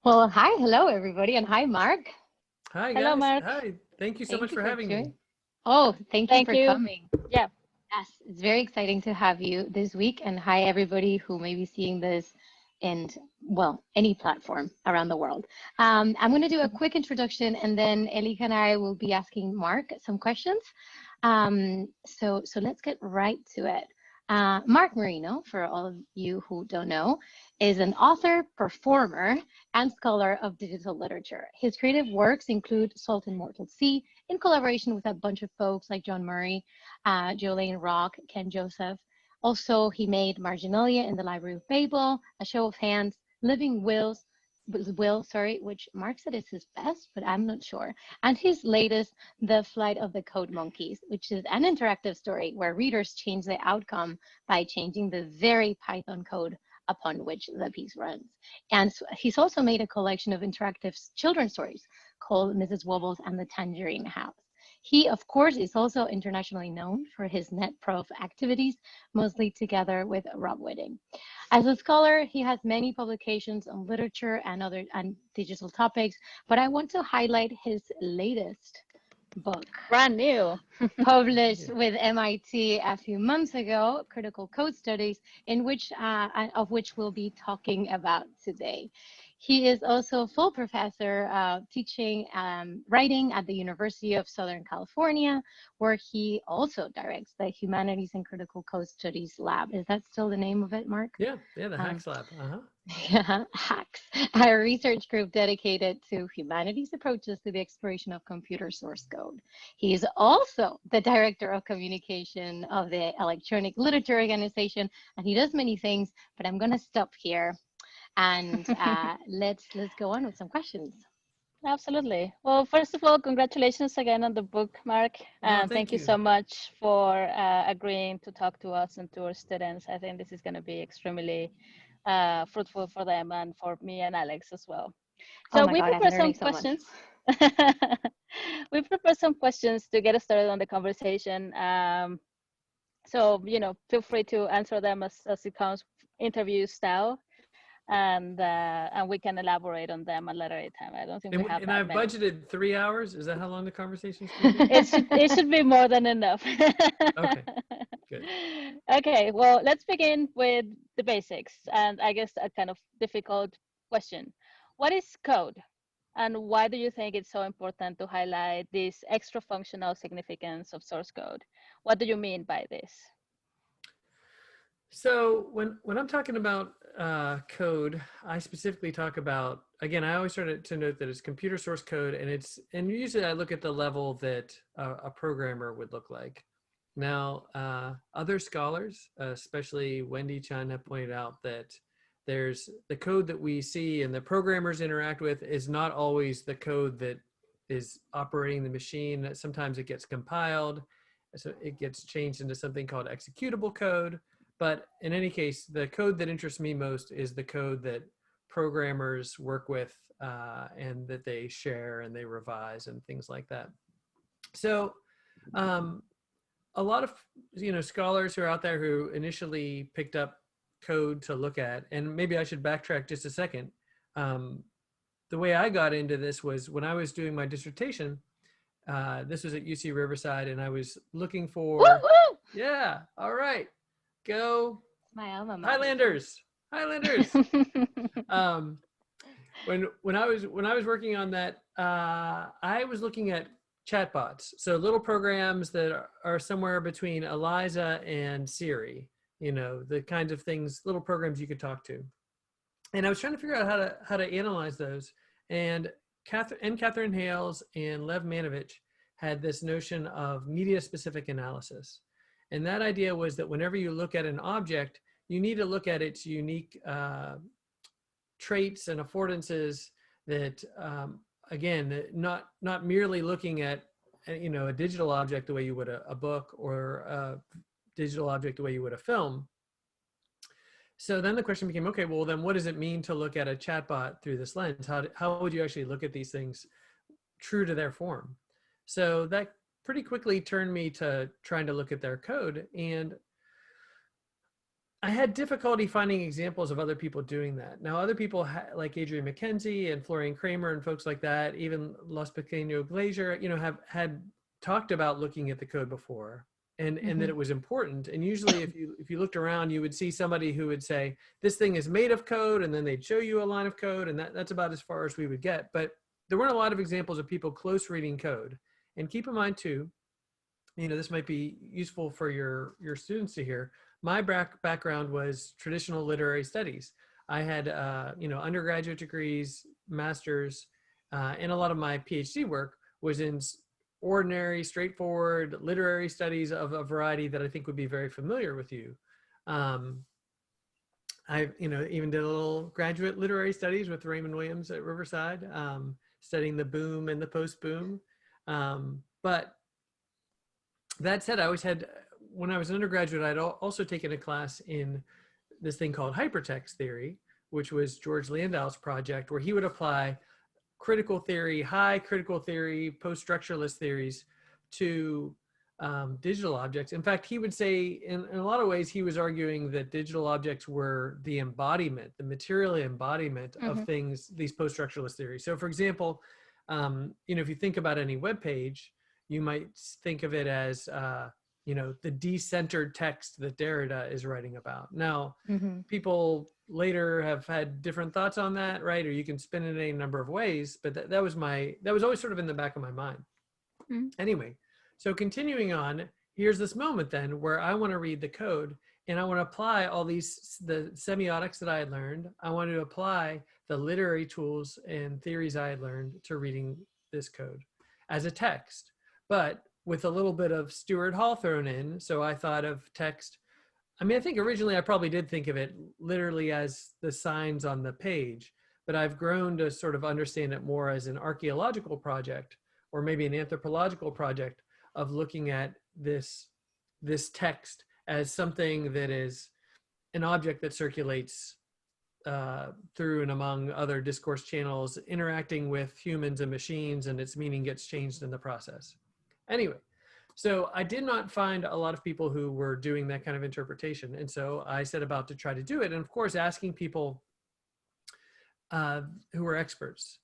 Well, hi, hello everybody, and hi, Mark. Hi Hello, guys. Mark. Hi. Thank you so much Thank you for for having me. joining. Oh, thank you Thank for you. coming. Yeah, Yes, it's very exciting to have you this week, and hi everybody who may be seeing this in, well, any platform around the world. I'm going to do a quick introduction, and then Élika and I will be asking Mark some questions. So let's get right to it. Mark Marino, for all of you who don't know, is an author, performer, and scholar of digital literature. His creative works include Salt and Mortal Sea, in collaboration with a bunch of folks like John Murray, Jolene Rock, Ken Joseph. Also, he made Marginalia in the Library of Babel, A Show of Hands, Living Wills, which Mark said is his best, but I'm not sure. And his latest, The Flight of the Code Monkeys, which is an interactive story where readers change the outcome by changing the very Python code upon which the piece runs. And he's also made a collection of interactive children's stories called Mrs. Wobbles and the Tangerine House. He, of course, is also internationally known for his NetProf activities, mostly together with Rob Whitting. As a scholar, he has many publications on literature and other and digital topics, but I want to highlight his latest book, brand new. published Yeah. with MIT a few months ago, Critical Code Studies, in which of which we'll be talking about today. He is also a full professor teaching writing at the University of Southern California, where he also directs the Humanities and Critical Code Studies Lab. Is that still the name of it, Mark? Yeah, the Um, Hacks Lab. Uh-huh. yeah, HACS, a research group dedicated to humanities approaches to the exploration of computer source code. He is also the director of communication of the Electronic Literature Organization, and he does many things, but I'm going to stop here and let's go on with some questions. Absolutely. Well, first of all, congratulations again on the book, Mark. Oh, And thank thank you you. so much for agreeing to talk to us and to our students. I think this is going to be extremely fruitful for them and for me and Alex as well. Oh So my we God, I'm prepared learning some so much. questions. We prepared some questions to get us started on the conversation. So, feel free to answer them as it comes, interview style, and we can elaborate on them a later time. I don't think we have And that I've many. budgeted 3 hours. Is that how long the conversation's going to be? It should be more than enough. Okay, good. Okay, well, let's begin with the basics, and I guess a kind of difficult question. What is code? And why do you think it's so important to highlight this extra functional significance of source code? What do you mean by this? So when I'm talking about code, I specifically talk about, again, I always start to note that it's computer source code, and usually I look at the level that a programmer would look like. Now, other scholars, especially Wendy Chun, have pointed out that there's the code that we see and the programmers interact with is not always the code that is operating the machine. Sometimes it gets compiled, so it gets changed into something called executable code. But in any case, the code that interests me most is the code that programmers work with and that they share and they revise and things like that. So um, a lot of scholars who are out there who initially picked up code to look at, and maybe I should backtrack just a second. Um, the way I got into this was when I was doing my dissertation. This was at UC Riverside, and I was looking Woo for, woo! yeah, all right, go It's my alma mater. Highlanders, Highlanders. Um, when I was working on that, I was looking at chatbots, so little programs that are somewhere between Eliza and Siri. The kinds of things, little programs you could talk to. And I was trying to figure out how to analyze those. And Catherine Hales and Lev Manovich had this notion of media-specific analysis. And that idea was that whenever you look at an object, you need to look at its unique traits and affordances that, again, not merely looking at a digital object the way you would a book, or a digital object the way you would a film. So then the question became, okay, well, then what does it mean to look at a chatbot through this lens? How would you actually look at these things true to their form? So that pretty quickly turned me to trying to look at their code. And I had difficulty finding examples of other people doing that. Now, other people like Adrian McKenzie and Florian Kramer and folks like that, even Los Pequeño Glazier, you know, have had talked about looking at the code before, and that it was important. And usually if you looked around, you would see somebody who would say, this thing is made of code, and then they'd show you a line of code, and that's about as far as we would get. But there weren't a lot of examples of people close reading code. And keep in mind too, you know, this might be useful for your students to hear. My background was traditional literary studies. I had, you know, undergraduate degrees, masters, and a lot of my PhD work was in ordinary, straightforward literary studies of a variety that I think would be very familiar with you. I, you know, even did a little graduate literary studies with Raymond Williams at Riverside, studying the boom and the post-boom. But that said, I always had, when I was an undergraduate, I'd also taken a class in this thing called hypertext theory, which was George Landau's project, where he would apply critical theory, high critical theory, post-structuralist theories to digital objects. In fact, he would say, in a lot of ways, he was arguing that digital objects were the embodiment, the material embodiment of things, these post-structuralist theories. So for example, you know, if you think about any web page, you might think of it as, you know, the decentered text that Derrida is writing about. Now, people later have had different thoughts on that, right? Or you can spin it any number of ways, but that was always sort of in the back of my mind. Anyway, so continuing on, here's this moment then where I want to read the code and I want to apply all the semiotics that I had learned. I want to apply the literary tools and theories I had learned to reading this code as a text, but with a little bit of Stuart Hall thrown in. So I thought of text. I mean, I think originally I probably did think of it literally as the signs on the page, but I've grown to sort of understand it more as an archaeological project or maybe an anthropological project of looking at this text as something that is an object that circulates through and among other discourse channels, interacting with humans and machines, and its meaning gets changed in the process. Anyway, so I did not find a lot of people who were doing that kind of interpretation. And so I set about to try to do it. And of course, asking people who are experts.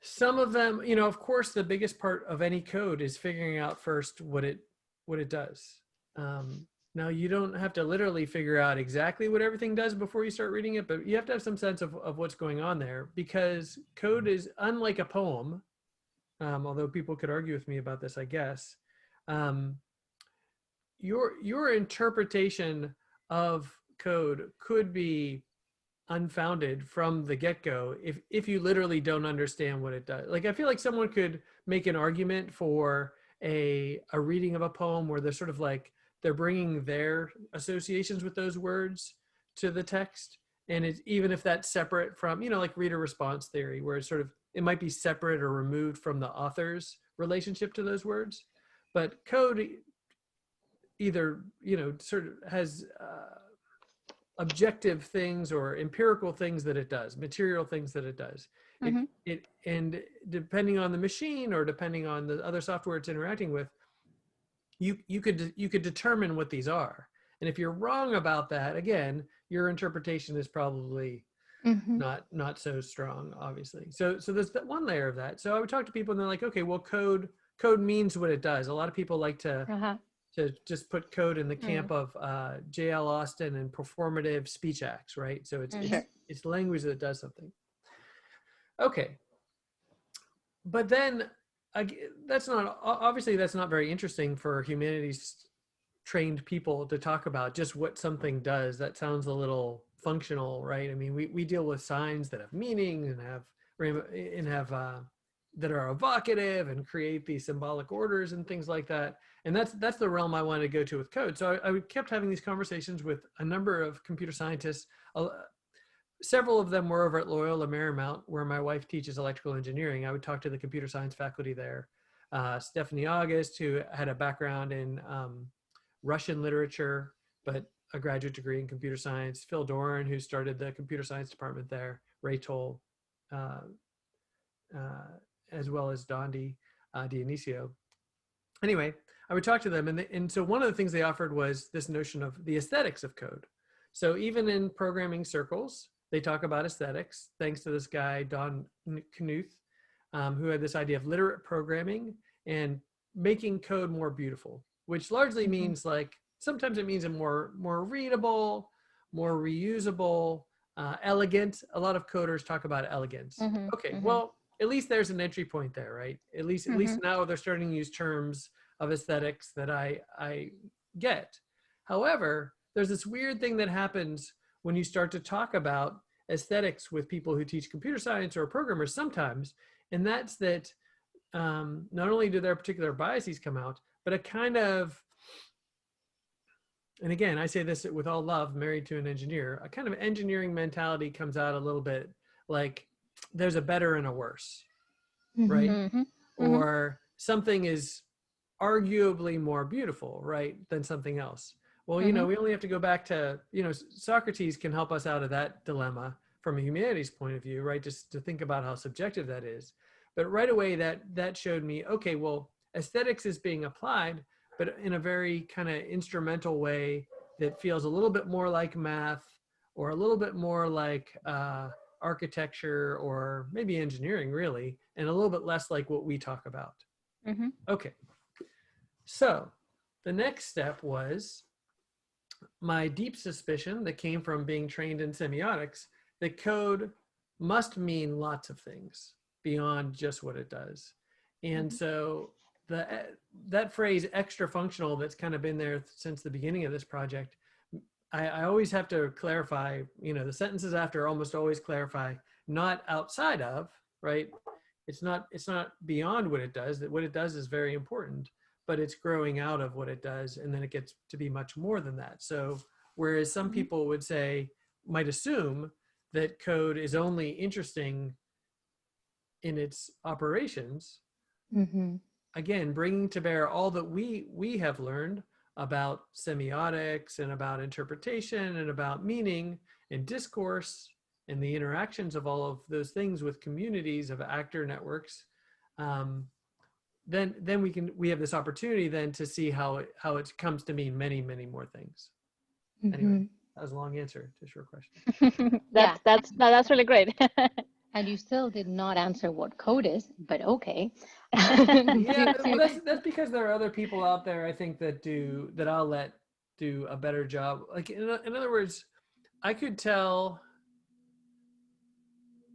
Some of them, you know, of course, the biggest part of any code is figuring out first what it does. Now, you don't have to literally figure out exactly what everything does before you start reading it, but you have to have some sense of what's going on there, because code is unlike a poem. Although people could argue with me about this, I guess. Your interpretation of code could be unfounded from the get-go if you literally don't understand what it does. Like, I feel like someone could make an argument for a reading of a poem where they're sort of like, they're bringing their associations with those words to the text. And it's, even if that's separate from, you know, like reader response theory, where it's sort of, it might be separate or removed from the author's relationship to those words. But code either, you know, sort of has objective things or empirical things that it does, material things that it does. And depending on the machine or depending on the other software it's interacting with, you could determine what these are. And if you're wrong about that, again, your interpretation is probably not so strong, obviously. So there's that one layer of that. So I would talk to people and they're like, okay, well, code means what it does. A lot of people like to just put code in the camp of J.L. Austin and performative speech acts, right? So it's language that does something. Okay, but then that's not very interesting for humanities trained people to talk about just what something does. That sounds a little functional, right? I mean, we deal with signs that have meaning and have that are evocative and create these symbolic orders and things like that. And that's the realm I wanted to go to with code. So I kept having these conversations with a number of computer scientists. Several of them were over at Loyola Marymount, where my wife teaches electrical engineering. I would talk to the computer science faculty there. Stephanie August, who had a background in Russian literature, but a graduate degree in computer science. Phil Doran, who started the computer science department there. Ray Toll, as well as Dondi Dionisio. Anyway, I would talk to them, and so one of the things they offered was this notion of the aesthetics of code. So even in programming circles, they talk about aesthetics, thanks to this guy, Don Knuth, who had this idea of literate programming and making code more beautiful, which largely means like, sometimes it means a more readable, more reusable, elegant. A lot of coders talk about elegance. Okay, well, at least there's an entry point there, right? At least now they're starting to use terms of aesthetics that I get. However, there's this weird thing that happens when you start to talk about aesthetics with people who teach computer science or programmers sometimes, and that's that not only do their particular biases come out, but a kind of, and again, I say this with all love, married to an engineer, a kind of engineering mentality comes out a little bit like there's a better and a worse, right? Or something is arguably more beautiful, right, than something else. Well, you know, we only have to go back to, you know, Socrates can help us out of that dilemma from a humanities point of view, right? Just to think about how subjective that is. But right away, that showed me, okay, well, aesthetics is being applied, but in a very kind of instrumental way that feels a little bit more like math or a little bit more like architecture or maybe engineering, really, and a little bit less like what we talk about. Okay. So the next step was my deep suspicion that came from being trained in semiotics that code must mean lots of things beyond just what it does. And so that phrase extra functional that's kind of been there since the beginning of this project, I always have to clarify, you know, the sentences after almost always clarify, not outside of, right? It's not beyond what it does, that what it does is very important, but it's growing out of what it does, and then it gets to be much more than that. So whereas some people would say, might assume that code is only interesting in its operations, again, bringing to bear all that we have learned about semiotics and about interpretation and about meaning and discourse and the interactions of all of those things with communities of actor networks, then we have this opportunity then to see how it comes to mean many, many more things. Anyway, that was a long answer to a short question. That's really great. And you still did not answer what code is, but okay. Yeah, well, that's because there are other people out there, I think, that I'll let do a better job. Like in other words, I could tell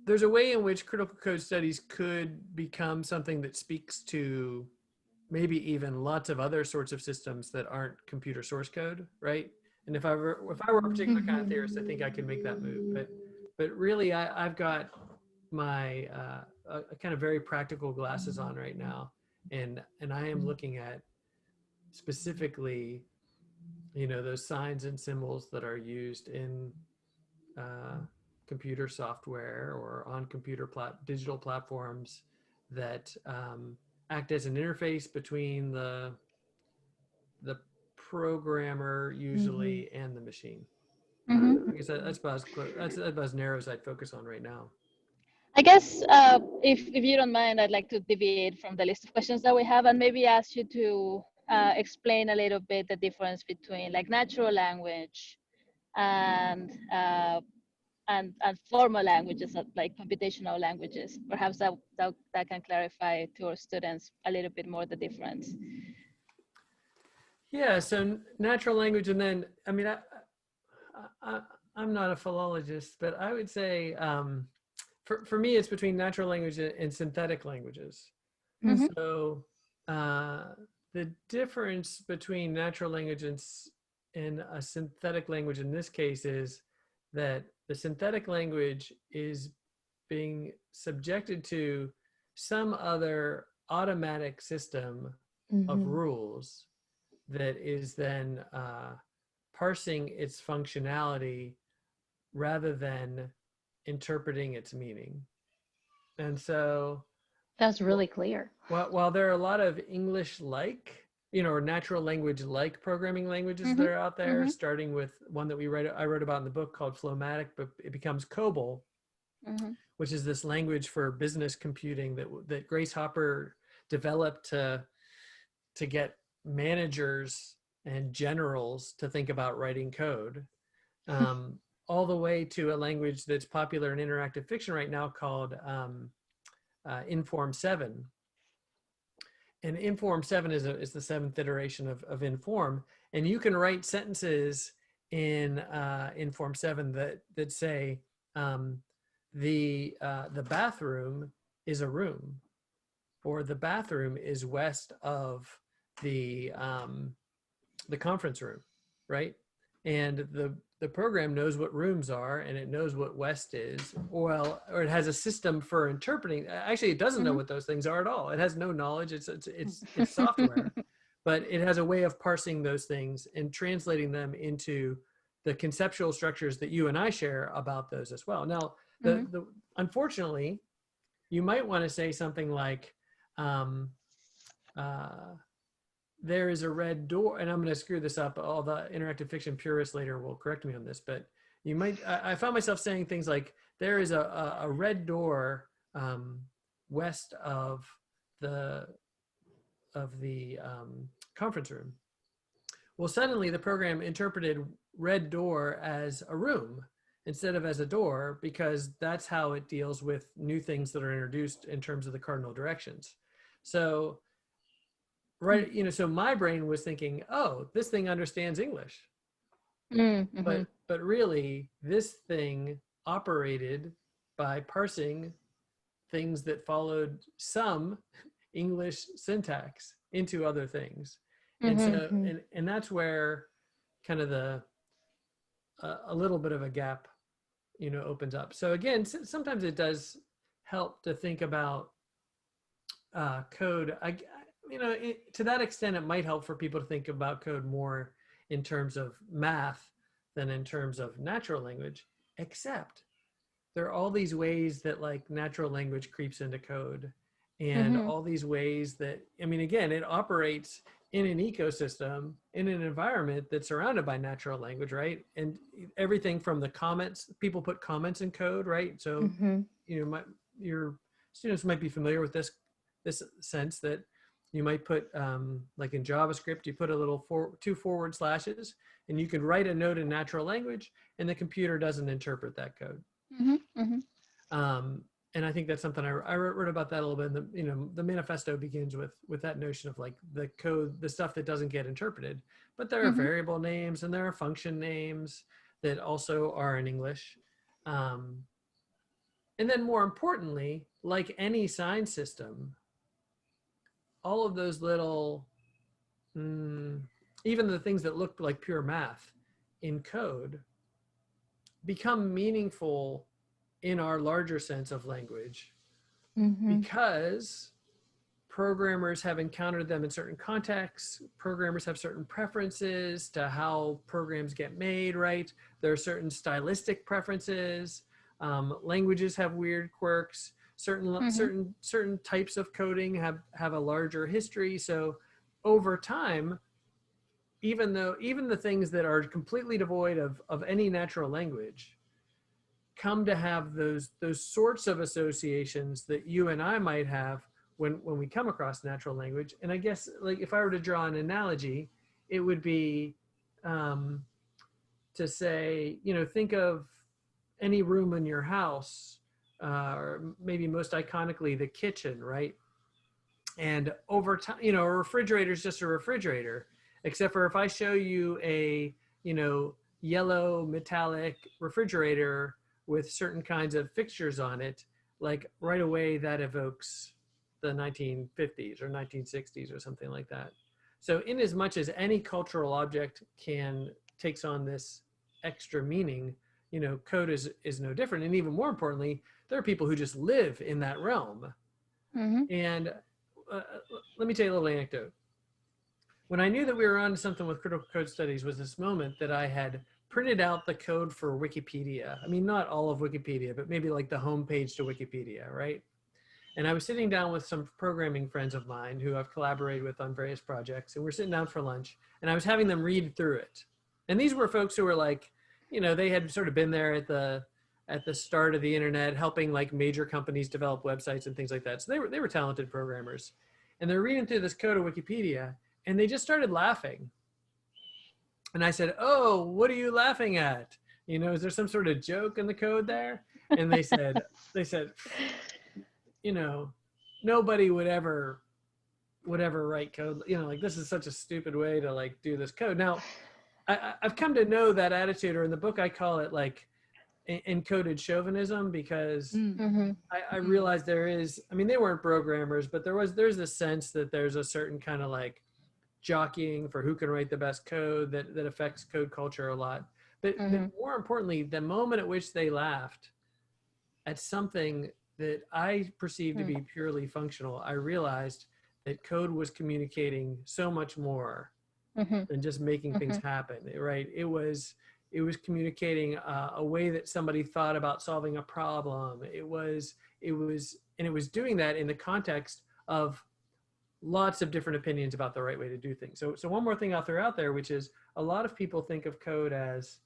there's a way in which critical code studies could become something that speaks to maybe even lots of other sorts of systems that aren't computer source code, right? And if I were a particular kind of theorist, I think I could make that move. But really, I've got my kind of very practical glasses on right now, and I am looking at specifically, you know, those signs and symbols that are used in computer software or on computer digital platforms that act as an interface between the programmer usually and the machine. I guess that's about as narrow as I'd focus on right now. I guess if you don't mind, I'd like to deviate from the list of questions that we have and maybe ask you to explain a little bit the difference between like natural language and formal languages, like computational languages. Perhaps that can clarify to our students a little bit more the difference. Yeah, so natural language, and then, I mean, I'm not a philologist, but I would say, for me, it's between natural language and synthetic languages. So the difference between natural language and a synthetic language in this case is that the synthetic language is being subjected to some other automatic system of rules that is then parsing its functionality rather than interpreting its meaning. And so that's really clear. While there are a lot of English-like, you know, or natural language-like programming languages that are out there, starting with one that I wrote about in the book called Flowmatic, but it becomes COBOL, which is this language for business computing that Grace Hopper developed to get managers and generals to think about writing code, all the way to a language that's popular in interactive fiction right now called Inform 7. And Inform 7 is the seventh iteration of Inform. And you can write sentences in Inform 7 that say, the bathroom is a room, or the bathroom is west of the conference room, right? And the program knows what rooms are, and it knows what west is, or it has a system for interpreting. Actually, it doesn't know what those things are at all. It has no knowledge. It's software, but it has a way of parsing those things and translating them into the conceptual structures that you and I share about those as well. Now, unfortunately, you might want to say something like, there is a red door, and I'm going to screw this up. All the interactive fiction purists later will correct me on this, but you might, I found myself saying things like, there is a red door west of the conference room. Well, suddenly the program interpreted red door as a room instead of as a door, because that's how it deals with new things that are introduced in terms of the cardinal directions. So, right, so my brain was thinking, oh, this thing understands English. But really, this thing operated by parsing things that followed some English syntax into other things. And so, and that's where kind of a little bit of a gap, opens up. So again, sometimes it does help to think about code. To that extent, it might help for people to think about code more in terms of math than in terms of natural language, except there are all these ways that like natural language creeps into code, and all these ways that, again, it operates in an ecosystem, in an environment that's surrounded by natural language, right? And everything from the comments, people put comments in code, right? So, your students might be familiar with this sense that you might put, like in JavaScript, you put a little two forward slashes, and you can write a note in natural language, and the computer doesn't interpret that code. And I think that's something I wrote about that a little bit. The manifesto begins with that notion of like the code, the stuff that doesn't get interpreted. But there are variable names and there are function names that also are in English. And then more importantly, like any sign system, all of those little, even the things that look like pure math in code become meaningful in our larger sense of language, because programmers have encountered them in certain contexts. Programmers have certain preferences to how programs get made, right? There are certain stylistic preferences. Languages have weird quirks. Certain types of coding have a larger history. So over time, even the things that are completely devoid of any natural language come to have those sorts of associations that you and I might have when we come across natural language. And I guess, like, if I were to draw an analogy, it would be to say, think of any room in your house, or maybe most iconically the kitchen, right? And over time, a refrigerator is just a refrigerator, except for if I show you a yellow metallic refrigerator with certain kinds of fixtures on it, like right away that evokes the 1950s or 1960s or something like that. So in as much as any cultural object takes on this extra meaning, code is no different. And even more importantly, there are people who just live in that realm. And let me tell you a little anecdote. When I knew that we were on to something with critical code studies was this moment that I had printed out the code for Wikipedia. Not all of Wikipedia, but maybe like the homepage to Wikipedia, right? And I was sitting down with some programming friends of mine who I've collaborated with on various projects, and we're sitting down for lunch, and I was having them read through it. And these were folks who were like, they had sort of been there at the start of the internet, helping like major companies develop websites and things like that. So they were talented programmers, and they're reading through this code of Wikipedia, and they just started laughing. And I said, "Oh, what are you laughing at? You know, is there some sort of joke in the code there?" And they said, you know, nobody would ever write code. You know, like, this is such a stupid way to like do this code. Now, I've come to know that attitude, or in the book I call it like encoded chauvinism, because I realized there is, I mean, they weren't programmers, but there's a sense that there's a certain kind of like jockeying for who can write the best code that affects code culture a lot. But more importantly, the moment at which they laughed at something that I perceived to be purely functional, I realized that code was communicating so much more than just making things happen, right? It was communicating a way that somebody thought about solving a problem. It was doing that in the context of lots of different opinions about the right way to do things. So one more thing I'll throw out there, which is a lot of people think of code as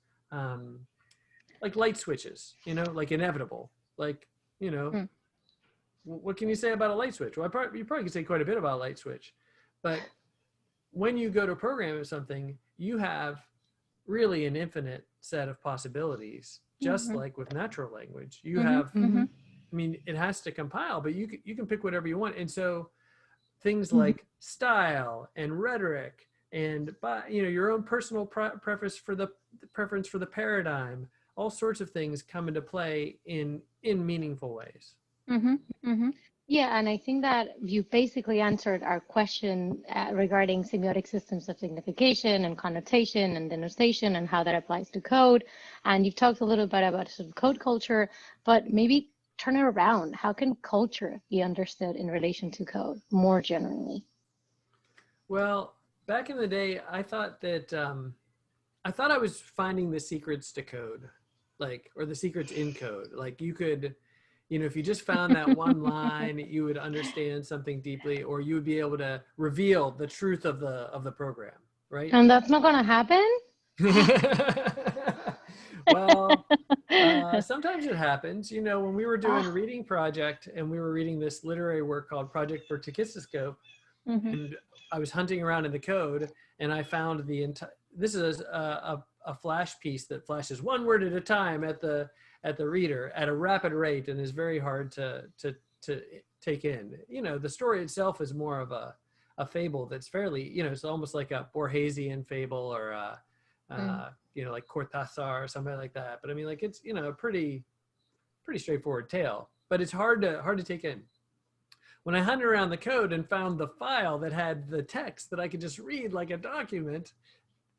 like light switches, you know, like inevitable. Like, you know, what can you say about a light switch? Well, you probably could say quite a bit about a light switch, but when you go to program something, you have really an infinite set of possibilities, just like with natural language. You have, I mean, it has to compile, but you can pick whatever you want. And so things like style and rhetoric and, you know, your own personal preference for the paradigm, all sorts of things come into play in meaningful ways. Yeah, and I think that you basically answered our question regarding semiotic systems of signification and connotation and denotation and how that applies to code. And you've talked a little bit about sort of code culture, but maybe turn it around. How can culture be understood in relation to code more generally? Well, back in the day, I thought that I was finding the secrets to code, like, or the secrets in code. Like, you could, you know, if you just found that one line, you would understand something deeply, or you would be able to reveal the truth of the program, right? And that's not going to happen? Well, sometimes it happens. You know, when we were doing a reading project and we were reading this literary work called Project for Tachistoscope, and I was hunting around in the code, and I found this is a flash piece that flashes one word at a time at the reader at a rapid rate, and is very hard to take in. You know, the story itself is more of a fable that's fairly, you know, it's almost like a Borgesian fable, or you know, like Cortázar or something like that. But I mean, like, it's, you know, a pretty straightforward tale, but it's hard to take in. When I hunted around the code and found the file that had the text that I could just read like a document,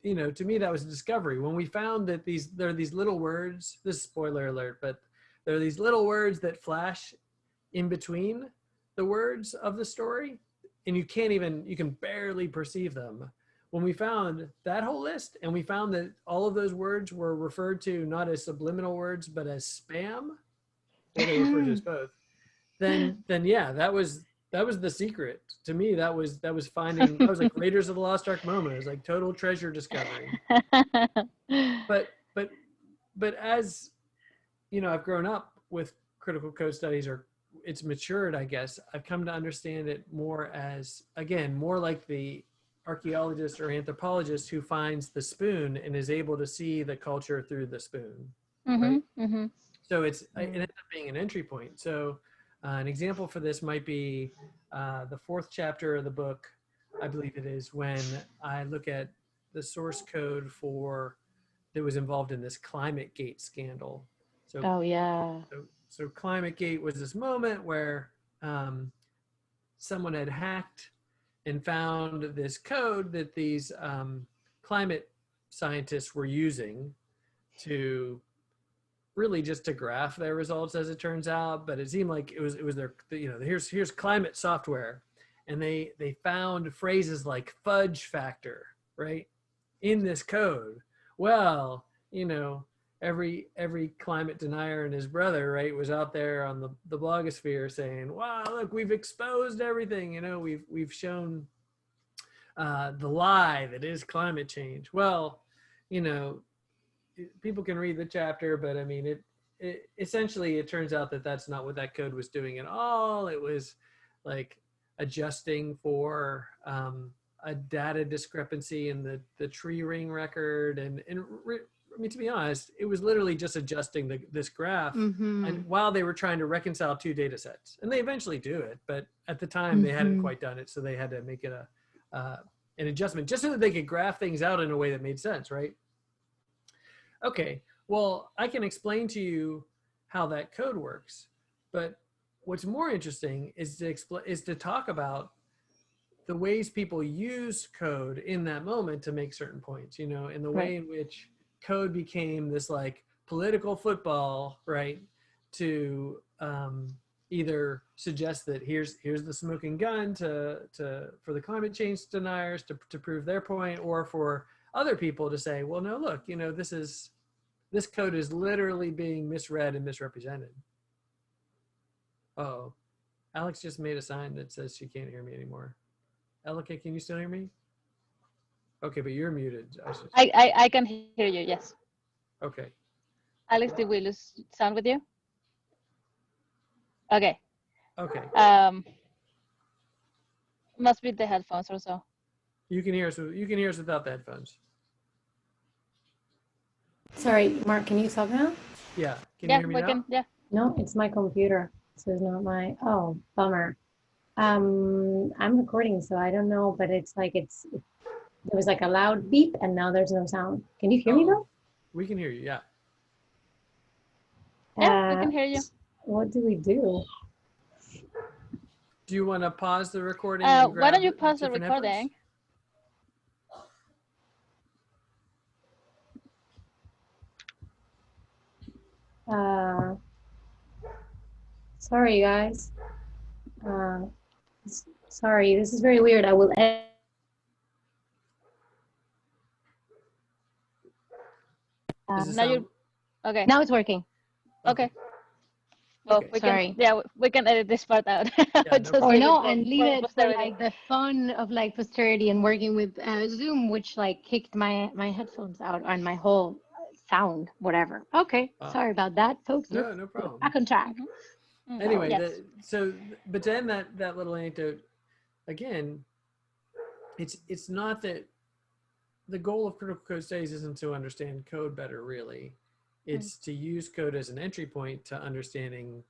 you know, to me that was a discovery. When we found that there are these little words, this is spoiler alert, but there are these little words that flash in between the words of the story, and you can barely perceive them. When we found that whole list, and we found that all of those words were referred to not as subliminal words, but as spam, or they referred to as both, then yeah, that was the secret. To me, that was like Raiders of the Lost Ark moment. It was like total treasure discovery. But as, you know, I've grown up with critical code studies, or it's matured, I guess, I've come to understand it more as, again, more like the archaeologist or anthropologist who finds the spoon and is able to see the culture through the spoon, right? So it ends up being an entry point. So an example for this might be the 4th chapter of the book, I believe it is, when I look at the source code that was involved in this ClimateGate scandal. So, oh yeah. So ClimateGate was this moment where someone had hacked and found this code that these climate scientists were using to really just to graph their results, as it turns out. But it seemed like it was their, you know, here's climate software, and they found phrases like fudge factor, right, in this code. Well, you know, every climate denier and his brother, right, was out there on the blogosphere saying, wow, look, we've exposed everything, you know, we've shown the lie that is climate change. Well, you know, people can read the chapter, but I mean, it essentially, it turns out that that's not what that code was doing at all. It was like adjusting for a data discrepancy in the tree ring record. I mean, to be honest, it was literally just adjusting this graph and while they were trying to reconcile two data sets. And they eventually do it, but at the time they hadn't quite done it. So they had to make it an adjustment just so that they could graph things out in a way that made sense, right? Okay, well, I can explain to you how that code works, but what's more interesting is to talk about the ways people use code in that moment to make certain points, you know, in the way in which code became this like political football, right? To either suggest that here's the smoking gun for the climate change deniers to prove their point, or for other people to say, well, no, look, you know, this code is literally being misread and misrepresented. Uh-oh, Alex just made a sign that says she can't hear me anymore. Élika, can you still hear me? Okay, but you're muted. I can hear you, yes. Okay. Alex, did we lose sound with you? Okay. Okay. Must be the headphones or so. You can hear us without the headphones. Sorry, Mark, can you talk now? Yeah. Can you hear me now? Yeah. No, it's my computer. So it's not my, oh, bummer. I'm recording, so I don't know, but it's like there was like a loud beep and now there's no sound. Can you hear me though? We can hear you, yeah. Yeah, we can hear you. What do we do? Do you want to pause the recording? Why don't you pause the recording? Sorry, guys. Sorry, this is very weird. I will edit. Now you okay. Now it's working. Okay. Well, Okay. Sorry. we can edit this part out. Yeah, no Or no, for and leave it for posterity. like the fun of like posterity and working with Zoom, which like kicked my headphones out on my whole sound, whatever. Okay, sorry about that, folks. No problem. Back on track. Anyway, yes. but then that little anecdote, again, it's not that the goal of critical code studies isn't to understand code better, really. It's to use code as an entry point to understanding,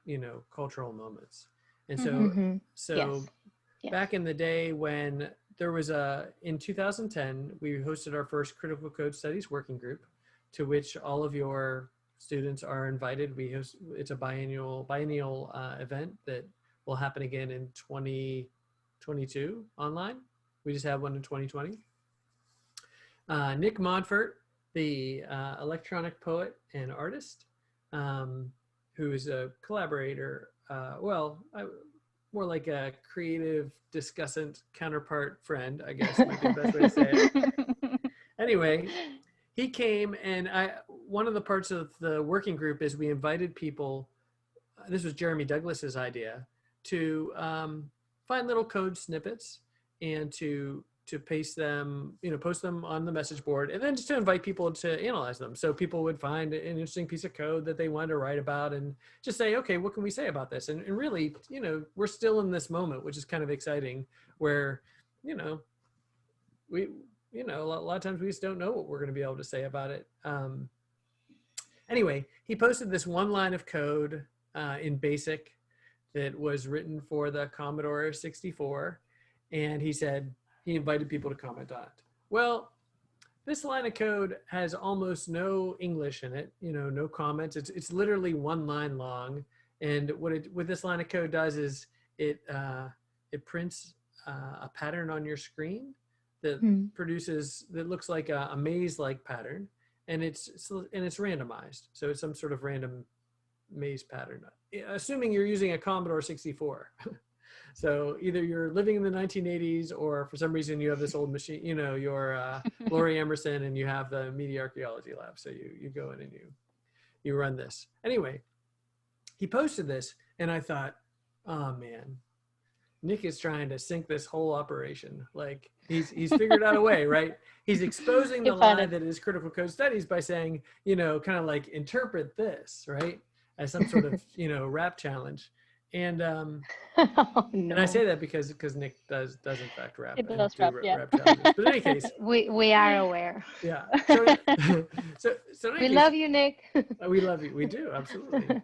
you know, cultural moments. And so Yes. back in the day when there was in 2010, we hosted our first critical code studies working group, to which all of your students are invited. It's a biennial event that will happen again in 2022 online. We just had one in 2020. Nick Modfort, the electronic poet and artist, who is a collaborator, more like a creative discussant counterpart friend, I guess might be the best way to say it. Anyway, he came, and one of the parts of the working group is we invited people, this was Jeremy Douglas's idea, to find little code snippets and to paste them, you know, post them on the message board, and then just to invite people to analyze them. So people would find an interesting piece of code that they wanted to write about and just say, okay, what can we say about this? And really, you know, we're still in this moment, which is kind of exciting, where, you know, a lot of times we just don't know what we're going to be able to say about it. Anyway, he posted this one line of code in BASIC that was written for the Commodore 64. And he said, he invited people to comment on it. Well, this line of code has almost no English in it, you know, no comments. It's literally one line long. And what this line of code does is it prints a pattern on your screen that that looks like a maze-like pattern, and it's randomized. So it's some sort of random maze pattern, assuming you're using a Commodore 64. So either you're living in the 1980s, or for some reason you have this old machine, you know, you're Laurie Emerson and you have the Media Archaeology Lab. So you go in and you run this. Anyway, he posted this, and I thought, oh man, Nick is trying to sink this whole operation. Like he's figured out a way, right? He's exposing the lie that is critical code studies by saying, you know, kind of like interpret this, right, as some sort of, you know, rap challenge. And Oh, and I no. say that because Nick does in fact rap It and does do rap, yeah. rap challenges. But in any case, We are aware. yeah. So so in any We case, love you, Nick. we love you. We do, absolutely.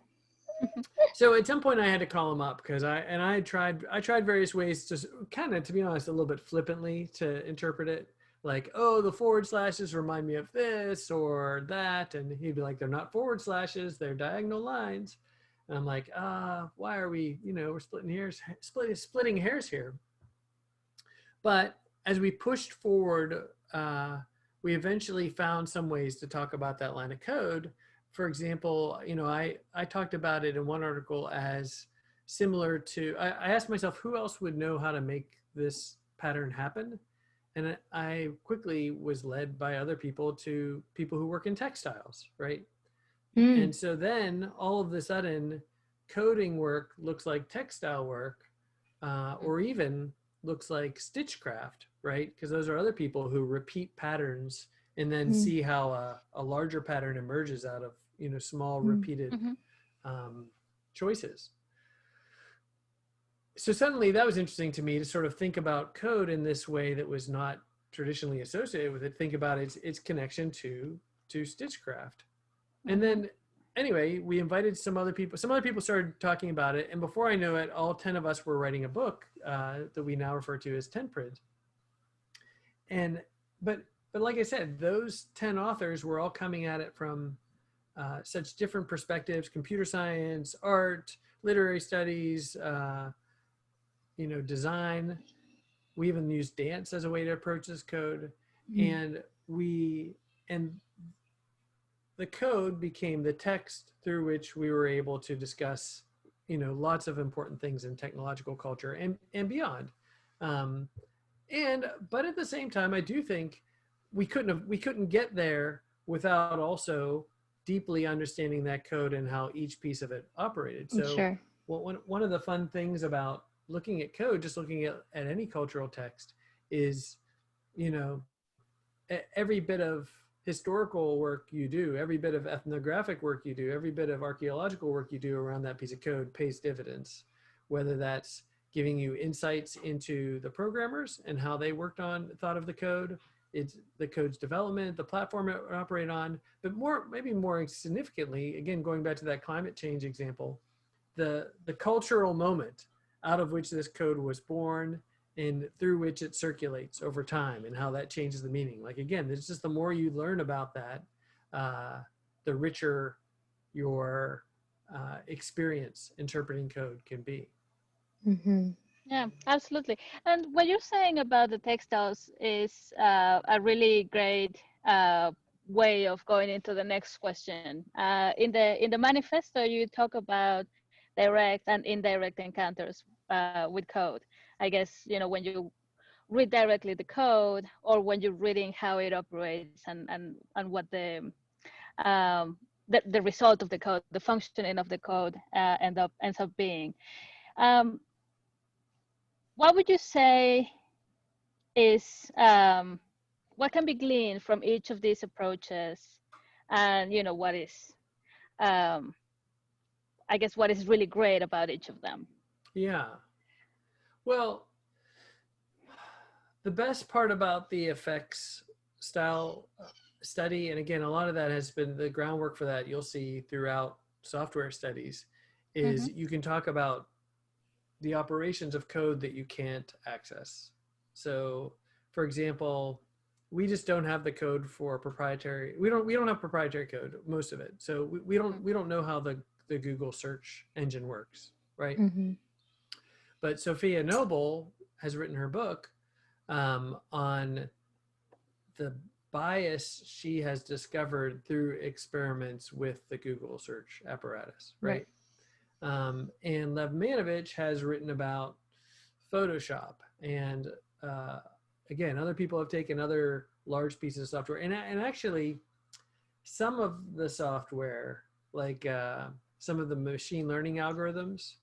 So at some point I had to call him up because I tried various ways to kind of, to be honest, a little bit flippantly to interpret it. Like, oh, the forward slashes remind me of this or that. And he'd be like, they're not forward slashes, they're diagonal lines. And I'm like, why are we, we're splitting hairs here. But as we pushed forward, we eventually found some ways to talk about that line of code. For example, I talked about it in one article as similar to, I asked myself, who else would know how to make this pattern happen? And I quickly was led by other people to people who work in textiles, right? Mm. And so then all of a sudden, coding work looks like textile work, or even looks like stitchcraft, right? Because those are other people who repeat patterns and then see how a larger pattern emerges out of small repeated choices. So suddenly that was interesting to me to sort of think about code in this way that was not traditionally associated with it. Think about its connection to stitchcraft. And then anyway, we invited some other people. Some other people started talking about it. And before I know it, all 10 of us were writing a book that we now refer to as 10 Print. And, but like I said, those 10 authors were all coming at it from such different perspectives: computer science, art, literary studies, design. We even used dance as a way to approach this code. And the code became the text through which we were able to discuss, lots of important things in technological culture and beyond. But at the same time, I do think we couldn't get there without also deeply understanding that code and how each piece of it operated. So Sure. one of the fun things about looking at code, just looking at any cultural text, is, every bit of historical work you do, every bit of ethnographic work you do, every bit of archaeological work you do around that piece of code pays dividends, whether that's giving you insights into the programmers and how they thought of the code, it's the code's development, the platform it operated on, but maybe more significantly, again, going back to that climate change example, the cultural moment out of which this code was born and through which it circulates over time and how that changes the meaning. Like, again, it's just the more you learn about that, the richer your experience interpreting code can be. Yeah, absolutely. And what you're saying about the textiles is a really great way of going into the next question. In the manifesto, you talk about direct and indirect encounters with code. I guess, when you read directly the code, or when you're reading how it operates and what the result of the code, the functioning of the code ends up being. What would you say is what can be gleaned from each of these approaches, and what is I guess what is really great about each of them? Yeah. Well, the best part about the effects style study, and again, a lot of that has been the groundwork for that you'll see throughout software studies, is you can talk about the operations of code that you can't access. So, for example, we just don't have the code for proprietary. We don't have proprietary code, most of it. So we don't know how the Google search engine works, right? But Sophia Noble has written her book on the bias she has discovered through experiments with the Google search apparatus, right? And Lev Manovich has written about Photoshop, and again, other people have taken other large pieces of software, and actually some of the software, like some of the machine learning algorithms,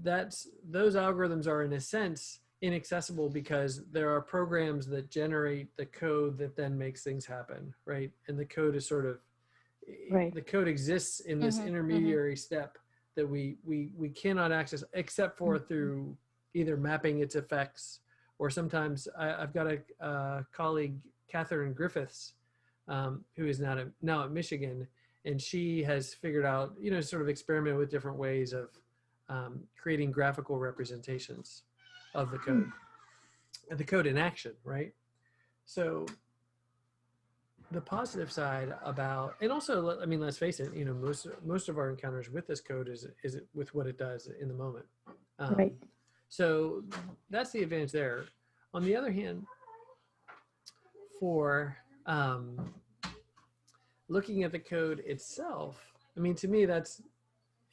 those algorithms are in a sense inaccessible because there are programs that generate the code that then makes things happen, right? And the code is sort of, the code exists in this intermediary step that we cannot access except for through either mapping its effects, or sometimes I've got a colleague, Catherine Griffiths, who is now at Michigan, and she has figured out, sort of experiment with different ways of creating graphical representations of the code, and the code in action, right? So the positive side about, and also, I mean, let's face it, most of our encounters with this code is with what it does in the moment. Right. So that's the advantage there. On the other hand, for looking at the code itself, I mean, to me, that's,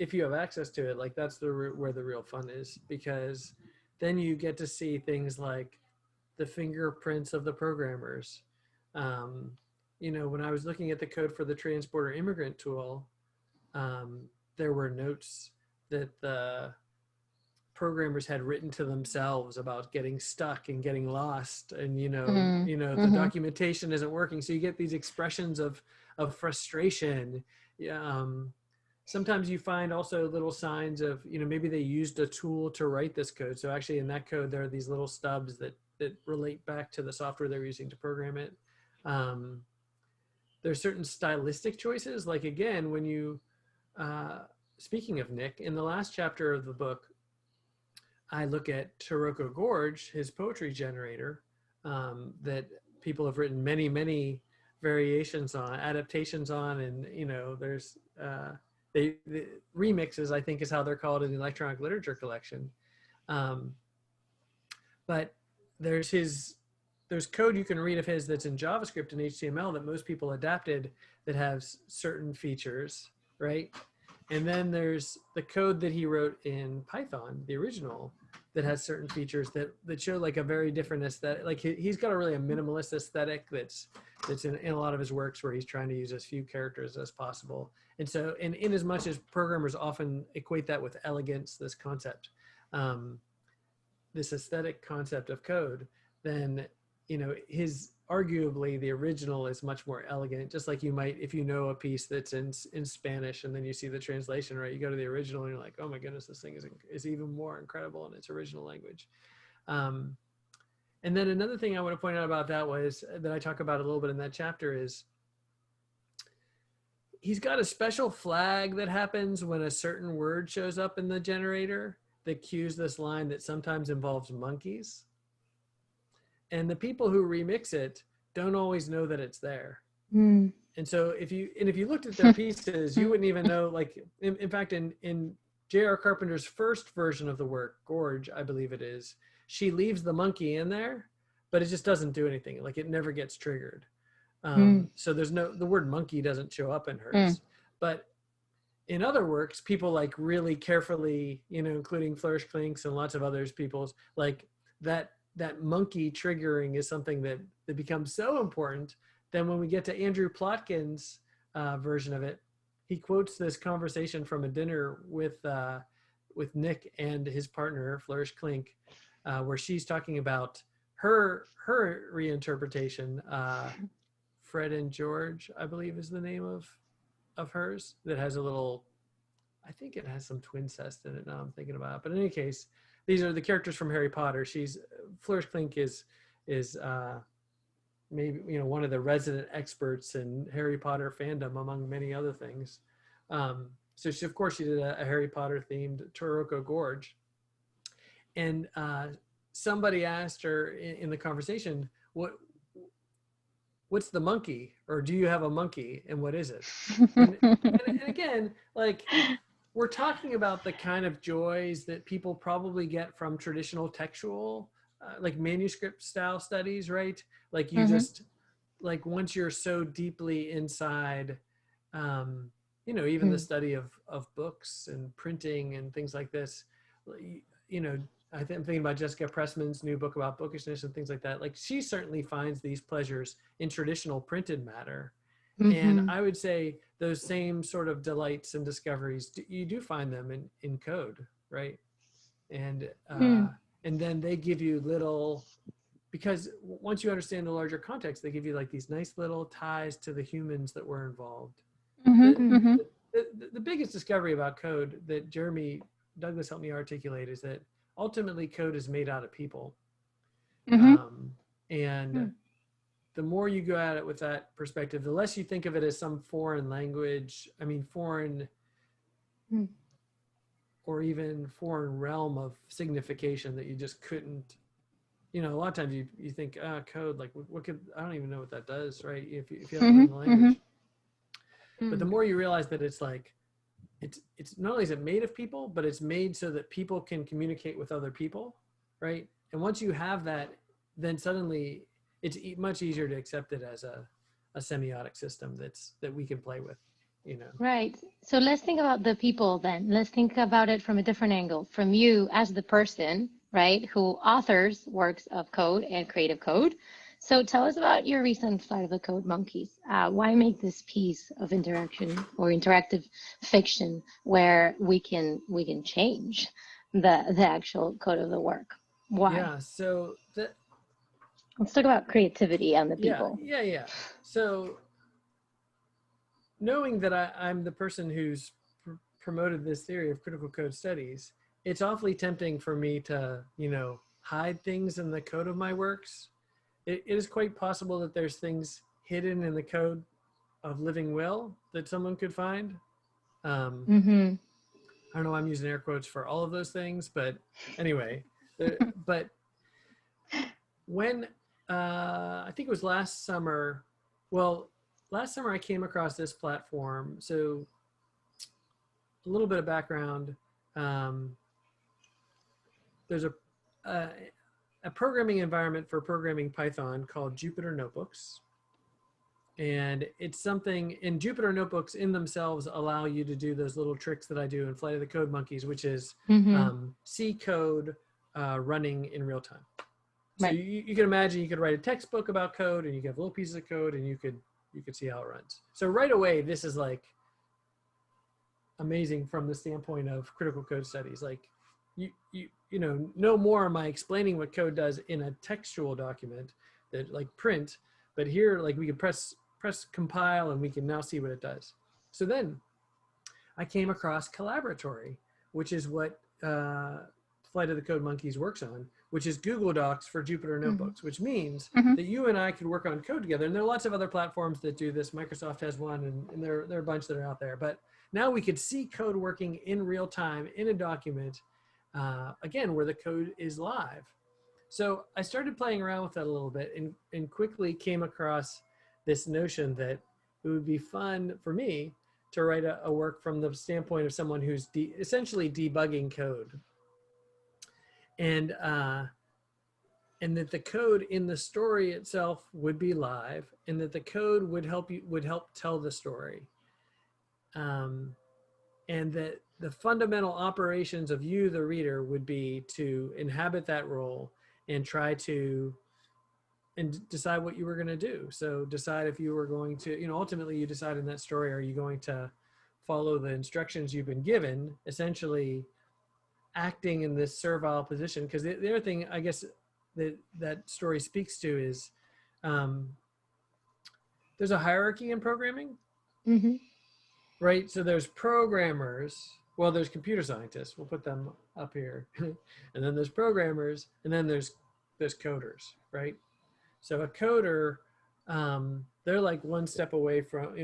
if you have access to it, like that's where the real fun is, because then you get to see things like the fingerprints of the programmers. When I was looking at the code for the transporter immigrant tool, there were notes that the programmers had written to themselves about getting stuck and getting lost, and the documentation isn't working, so you get these expressions of frustration. Sometimes you find also little signs of, maybe they used a tool to write this code, so actually in that code there are these little stubs that relate back to the software they're using to program it. There's certain stylistic choices, like again, when you speaking of Nick, in the last chapter of the book, I look at Taroko Gorge, his poetry generator, that people have written many variations on, adaptations on, and there's the remixes, I think is how they're called in the electronic literature collection. But there's code you can read of his that's in JavaScript and HTML that most people adapted that has certain features, right? And then there's the code that he wrote in Python, the original, that has certain features that show like a very different aesthetic. Like he's got a really a minimalist aesthetic that's in a lot of his works, where he's trying to use as few characters as possible. And so, in as much as programmers often equate that with elegance, this concept, this aesthetic concept of code, then his arguably the original is much more elegant. Just like you might, if you know a piece that's in Spanish and then you see the translation, right, you go to the original and you're like, oh my goodness, this thing is even more incredible in its original language. And then another thing I want to point out about that was that I talk about a little bit in that chapter is he's got a special flag that happens when a certain word shows up in the generator that cues this line that sometimes involves monkeys. And the people who remix it don't always know that it's there. And so if you looked at their pieces, you wouldn't even know, like, in fact, in J.R. Carpenter's first version of the work, Gorge, I believe it is, she leaves the monkey in there, but it just doesn't do anything. Like it never gets triggered. So the word monkey doesn't show up in hers. But in other works, people like really carefully, including Flourish Clinks and lots of others, people's like that monkey triggering is something that becomes so important. Then when we get to Andrew Plotkin's version of it, he quotes this conversation from a dinner with Nick and his partner, Flourish Clink, where she's talking about her reinterpretation. Fred and George, I believe, is the name of hers, that has a little, I think it has some twincest in it now I'm thinking about it. But in any case, these are the characters from Harry Potter. Flourish Clink is maybe, one of the resident experts in Harry Potter fandom, among many other things. So she, of course, she did a Harry Potter themed Taroko Gorge. And somebody asked her in the conversation, what's the monkey? Or do you have a monkey? And what is it? And again, like, we're talking about the kind of joys that people probably get from traditional textual, like manuscript style studies, right? Like you just, like once you're so deeply inside, even the study of books and printing and things like this, I'm thinking about Jessica Pressman's new book about bookishness and things like that. Like she certainly finds these pleasures in traditional printed matter. And I would say those same sort of delights and discoveries, you do find them in code, right? And then they give you little, because once you understand the larger context, they give you like these nice little ties to the humans that were involved. the biggest discovery about code that Jeremy Douglas helped me articulate is that ultimately code is made out of people. And the more you go at it with that perspective, the less you think of it as some foreign language, foreign or even foreign realm of signification that you just couldn't, a lot of times you think, code, like what could, I don't even know what that does, right? If you haven't learned the language. But the more you realize that it's like, it's not only is it made of people, but it's made so that people can communicate with other people, right? And once you have that, then suddenly it's much easier to accept it as a semiotic system that we can play with, Right. So let's think about the people then. Let's think about it from a different angle, from you as the person, right, who authors works of code and creative code. So tell us about your recent flight of the code monkeys. Why make this piece of interaction or interactive fiction where we can change the actual code of the work? Why? Yeah. So let's talk about creativity and the people. Yeah. So knowing that I'm the person who's promoted this theory of critical code studies, it's awfully tempting for me to, hide things in the code of my works. It is quite possible that there's things hidden in the code of living will that someone could find. I don't know, I'm using air quotes for all of those things, but anyway, but when, I think it was last summer I came across this platform. So a little bit of background. There's a programming environment for programming Python called Jupyter Notebooks. And it's something, and Jupyter Notebooks in themselves allow you to do those little tricks that I do in Flight of the Code Monkeys, which is see code running in real time. So right. you can imagine you could write a textbook about code and you could have little pieces of code and you could see how it runs. So right away, this is like amazing from the standpoint of critical code studies. Like no more am I explaining what code does in a textual document that like print, but here like we can press compile and we can now see what it does. So then I came across Collaboratory, which is what Flight of the Code Monkeys works on, which is Google Docs for Jupyter Notebooks, which means that you and I could work on code together. And there are lots of other platforms that do this. Microsoft has one, and there are a bunch that are out there. But now we could see code working in real time in a document, again, where the code is live. So I started playing around with that a little bit and quickly came across this notion that it would be fun for me to write a work from the standpoint of someone who's essentially debugging code. And that the code in the story itself would be live, and that the code would help tell the story, and that the fundamental operations of you, the reader, would be to inhabit that role and try to decide what you were going to do. So decide if you were going to, ultimately you decide in that story, are you going to follow the instructions you've been given, essentially acting in this servile position? Because the other thing I guess that story speaks to is there's a hierarchy in programming, right? So there's programmers, well, there's computer scientists, we'll put them up here, and then there's programmers, and then there's coders, right? So a coder, they're like one step away from,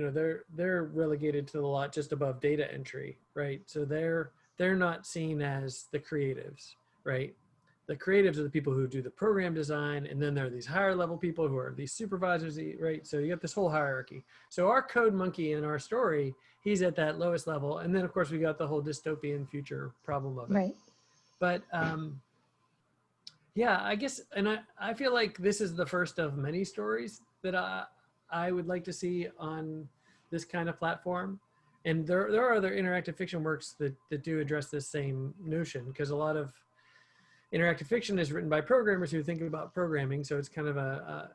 they're relegated to the lot just above data entry, right? So they're not seen as the creatives, right? The creatives are the people who do the program design, and then there are these higher level people who are these supervisors, right? So you get this whole hierarchy. So our code monkey in our story, he's at that lowest level. And then of course we got the whole dystopian future problem of it. Right. But yeah, I guess, and I feel like this is the first of many stories that I would like to see on this kind of platform. And there are other interactive fiction works that do address this same notion, because a lot of interactive fiction is written by programmers who think about programming. So it's kind of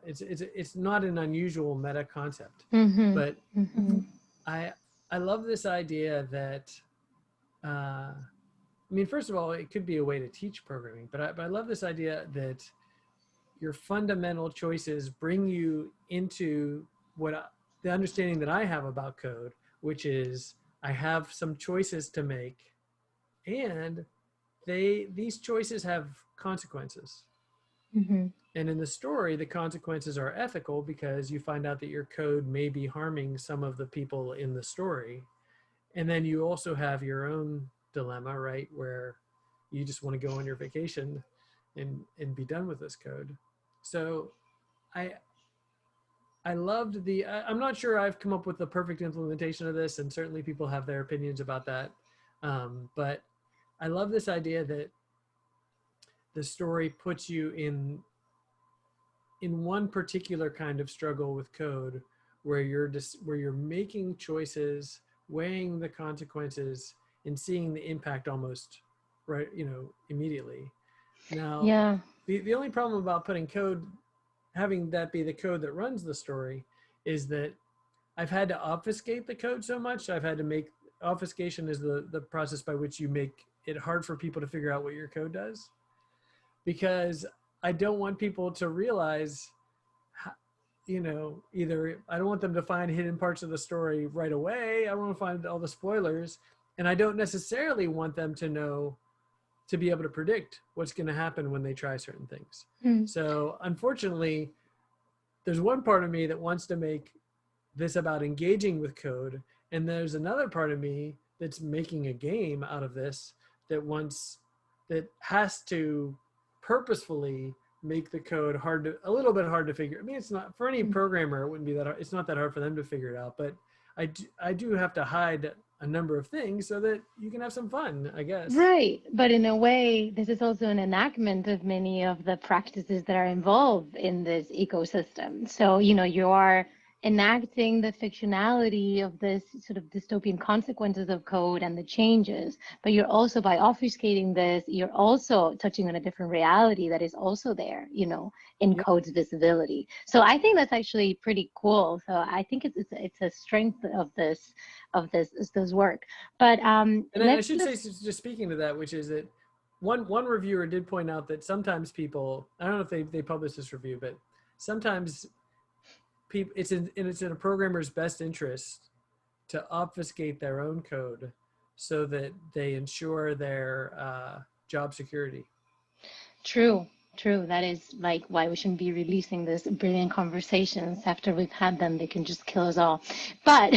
it's not an unusual meta concept, but I love this idea that, first of all, it could be a way to teach programming, but I love this idea that your fundamental choices bring you into the understanding that I have about code, which is I have some choices to make, and these choices have consequences. Mm-hmm. And in the story, the consequences are ethical because you find out that your code may be harming some of the people in the story. And then you also have your own dilemma, right? Where you just want to go on your vacation and be done with this code. So I loved I'm not sure I've come up with the perfect implementation of this, and certainly people have their opinions about that. But I love this idea that the story puts you in one particular kind of struggle with code where you're making choices, weighing the consequences, and seeing the impact almost right, immediately. Now, Yeah. the only problem about putting code, having that be the code that runs the story, is that I've had to obfuscate the code so much. I've had to make obfuscation is the process by which you make it hard for people to figure out what your code does, because I don't want people to realize, either I don't want them to find hidden parts of the story right away. I want to find all the spoilers, and I don't necessarily want them to be able to predict what's going to happen when they try certain things. Mm. So unfortunately, there's one part of me that wants to make this about engaging with code, and there's another part of me that's making a game out of this that has to purposefully make the code a little bit hard to figure. I mean, it's not for any programmer, it wouldn't be that hard. It's not that hard for them to figure it out, but I do have to hide a number of things so that you can have some fun, I guess. Right. But in a way, this is also an enactment of many of the practices that are involved in this ecosystem. So, you are enacting the fictionality of this sort of dystopian consequences of code and the changes, but you're also, by obfuscating this, you're also touching on a different reality that is also there, in Yep. code's visibility. So I think that's actually pretty cool. So I think it's a strength of this work. But and I should say, just speaking to that, which is that one reviewer did point out that sometimes people, I don't know if they published this review, but sometimes people, it's in a programmer's best interest to obfuscate their own code so that they ensure their job security. True. That is like why we shouldn't be releasing these brilliant conversations after we've had them. They can just kill us all. But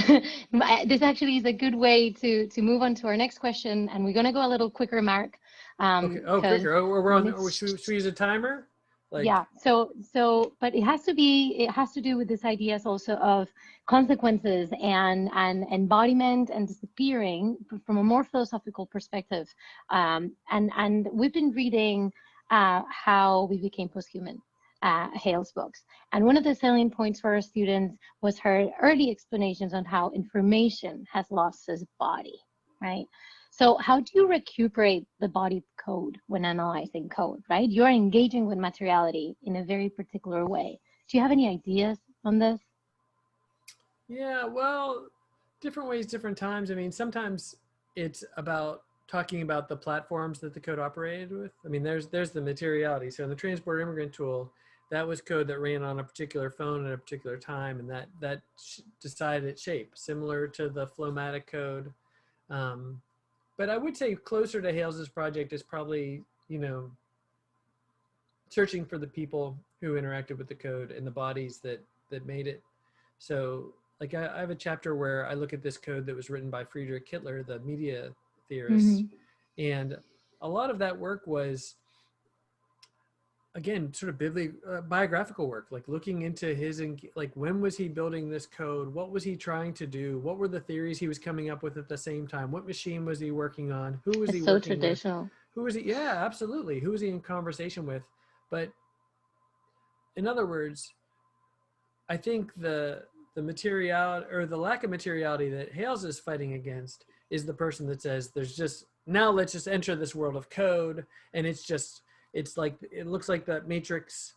this actually is a good way to move on to our next question, and we're going to go a little quicker, Mark. Okay. Oh, quicker. Oh, we're on. Should we use a timer? Yeah. So, but it has to do with this ideas also of consequences and embodiment and disappearing from a more philosophical perspective. And we've been reading how we became posthuman, Hale's books. And one of the selling points for our students was her early explanations on how information has lost its body, right? So how do you recuperate the body code when analyzing code, right? You're engaging with materiality in a very particular way. Do you have any ideas on this? Yeah, well, different ways, different times. I mean, sometimes it's about talking about the platforms that the code operated with. I mean, there's the materiality. So in the transport immigrant tool, that was code that ran on a particular phone at a particular time, and that decided its shape, similar to the Flowmatic code. But I would say closer to Hales's project is probably, searching for the people who interacted with the code and the bodies that made it. So like I have a chapter where I look at this code that was written by Friedrich Kittler, the media theorist. Mm-hmm. And a lot of that work was, again, sort of biographical work, like looking into like when was he building this code? What was he trying to do? What were the theories he was coming up with at the same time? What machine was he working on? Who was he working with? So traditional. Who was he? Yeah, absolutely. Who was he in conversation with? But in other words, I think the materiality or the lack of materiality that Hales is fighting against is the person that says now let's just enter this world of code, and it's like, it looks like that matrix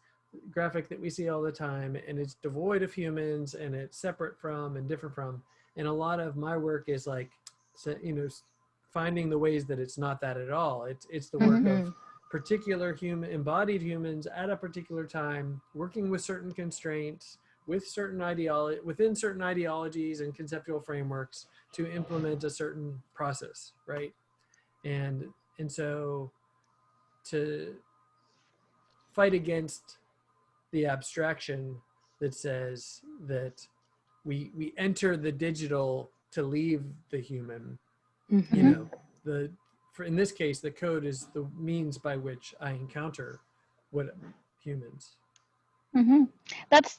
graphic that we see all the time, and it's devoid of humans, and it's separate from and different from. And a lot of my work is like, finding the ways that it's not that at all. It's the work mm-hmm. of particular embodied humans at a particular time, working with certain constraints, with certain within certain ideologies and conceptual frameworks to implement a certain process, right? And so to fight against the abstraction that says that we enter the digital to leave the human, you know, in this case, the code is the means by which I encounter what humans. That's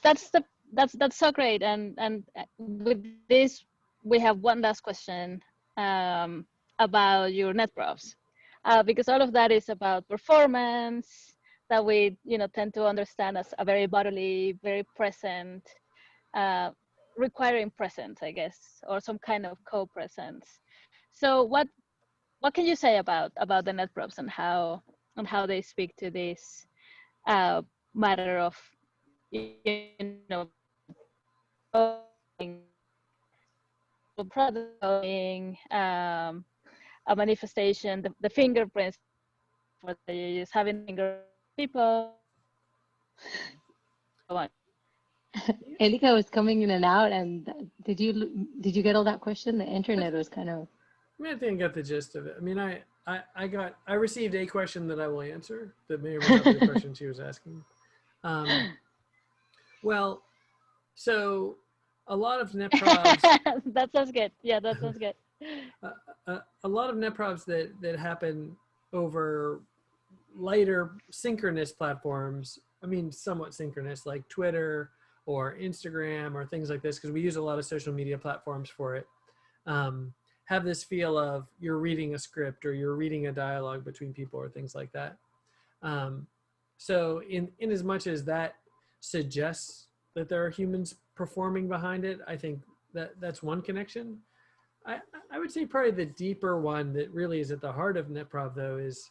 so great. And with this, we have one last question about your NetProfs, because all of that is about performance that we tend to understand as a very bodily, very present, requiring presence, I guess, or some kind of co-presence. So what can you say about the NetProfs and how they speak to this matter of a manifestation, the fingerprints for the use, having finger people. Élika was coming in and out, and did you get all that question? The internet was kind of. I think I got the gist of it. I mean, I received a question that I will answer that may or may not be the question she was asking. Well, so a lot of NetProfs. That sounds good. Yeah, that sounds good. A lot of NetProfs that happen over lighter synchronous platforms. I mean, somewhat synchronous, like Twitter or Instagram or things like this, because we use a lot of social media platforms for it. Have this feel of you're reading a script or you're reading a dialogue between people or things like that. So in as much as that suggests that there are humans performing behind it, I think that's one connection. I would say probably the deeper one that really is at the heart of NetProv, though, is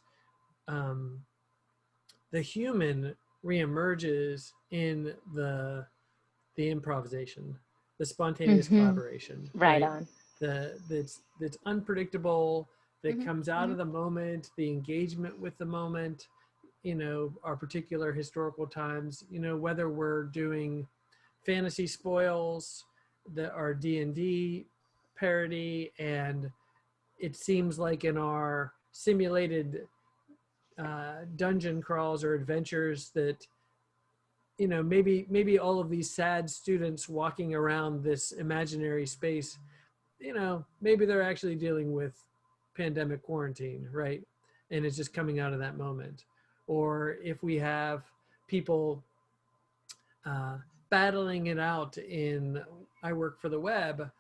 the human reemerges in the improvisation, the spontaneous collaboration. Right on. That's unpredictable, that comes out of the moment, the engagement with the moment, our particular historical times, whether we're doing fantasy spoils that are D&D parody, and it seems like in our simulated dungeon crawls or adventures that maybe all of these sad students walking around this imaginary space, maybe they're actually dealing with pandemic quarantine, right? And it's just coming out of that moment. Or if we have people battling it out in I Work for the Web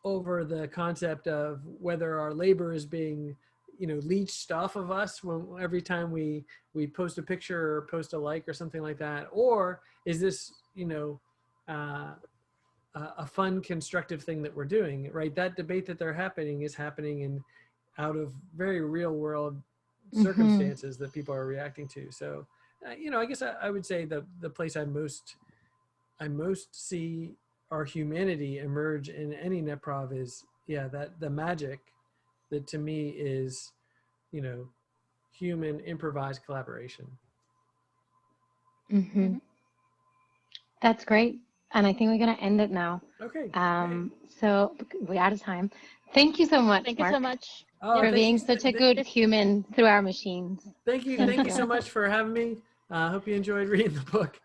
over the concept of whether our labor is being leached off of us every time we post a picture or post a like or something like that, or is this a fun constructive thing that we're doing, right? That debate that they're happening is happening in out of very real world circumstances that people are reacting to. So I guess I would say the place I most see our humanity emerge in any NetProv is that the magic that to me is human improvised collaboration. That's great, and I think we're gonna end it now. Okay. So we're out of time. Thank you so much, Thank Mark, you so much for being such a good human through our machines. Thank you so much for having me. I hope you enjoyed reading the book.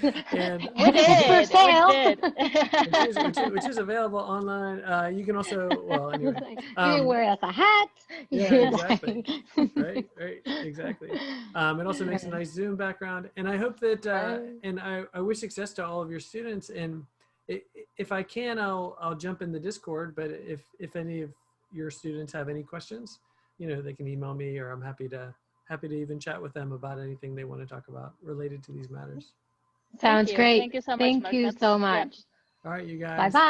And we did. which is available online. You can also, well, anyway. You can wear us a hat. Yeah, exactly. right, exactly. It also makes a nice Zoom background. And I hope that, and I wish success to all of your students. And if I can, I'll jump in the Discord. But if any of your students have any questions, they can email me, or I'm happy to even chat with them about anything they want to talk about related to these matters. Sounds great. Thank you so much. Thank you so much. All right, you guys. Bye-bye.